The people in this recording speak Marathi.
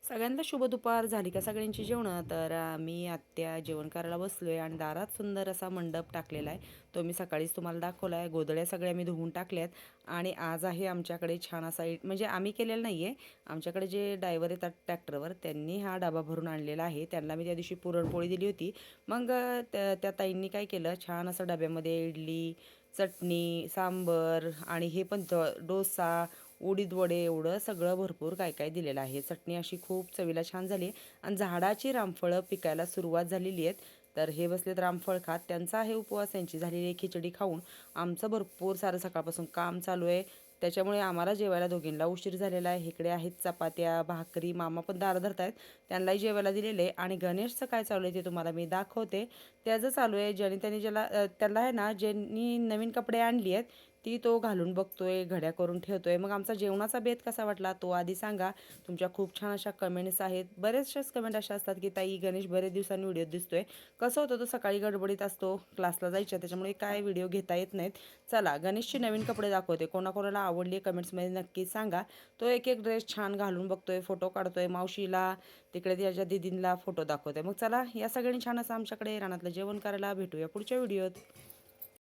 सगळ्यांना शुभ दुपार. झाली का सगळ्यांची जेवणं? तर मी आत्या जेवण करायला बसलो आहे आणि दारात सुंदर असा मंडप टाकलेला आहे. तो मी सकाळीच तुम्हाला दाखवला आहे. गोधड्या सगळ्या मी धुवून टाकल्यात आणि आज आहे आमच्याकडे छान असा म्हणजे आम्ही केलेला नाही आहे. आमच्याकडे जे ड्रायव्हर येतात ट्रॅक्टरवर त्यांनी हा डबा भरून आणलेला आहे. त्यांना मी त्या दिवशी पुरणपोळी दिली होती. मग त्या ताईंनी काय केलं, छान असं डब्यामध्ये इडली, चटणी, सांबर आणि हे पण डोसा, उडीद वडे एवढं सगळं भरपूर काय काय दिलेलं आहे. चटणी अशी खूप चवीला छान झाली आणि झाडाची रामफळं पिकायला सुरुवात झालेली आहेत. तर हे बसलेत रामफळ खात. त्यांचा आहे उपवास, त्यांची झालेली आहे खिचडी खाऊन. आमचं भरपूर सारं सकाळपासून काम चालू आहे. त्याच्यामुळे आम्हाला जेवायला दोघींना उशीर झालेला आहे. इकडे आहेत चपात्या, भाकरी, मामा पण दार धरतायत, त्यांनाही जेवायला दिलेले. आणि गणेशचं काय चालू आहे ते तुम्हाला मी दाखवते. त्याचं चालू आहे, ज्याने त्यांनी त्याला आहे ना, ज्यांनी नवीन कपडे आणली आहेत ती तो घालून बघतोय, घड्या करून ठेवतोय. मग आमचा जेवणाचा बेत कसा वाटला तो आधी सांगा. तुमच्या खूप छान अशा कमेंट्स आहेत. बरेचशाच कमेंट अशा असतात की ताई गणेश बरेच दिवसांनी व्हिडिओ दिसतोय. कसं होतं, तो सकाळी गडबडीत असतो, क्लासला जायच्या, त्याच्यामुळे काय व्हिडिओ घेता येत नाहीत. चला गणेशची नवीन कपडे दाखवते. कोणाकोणाला आवडली कमेंट्समध्ये नक्की सांगा. तो एक एक ड्रेस छान घालून बघतोय, फोटो काढतोय, मावशीला तिकडे त्याच्या दीदींना फोटो दाखवतोय. मग चला या सगळ्यांनी छान असं आमच्याकडे रानातलं जेवण करायला भेटूया पुढच्या व्हिडिओत.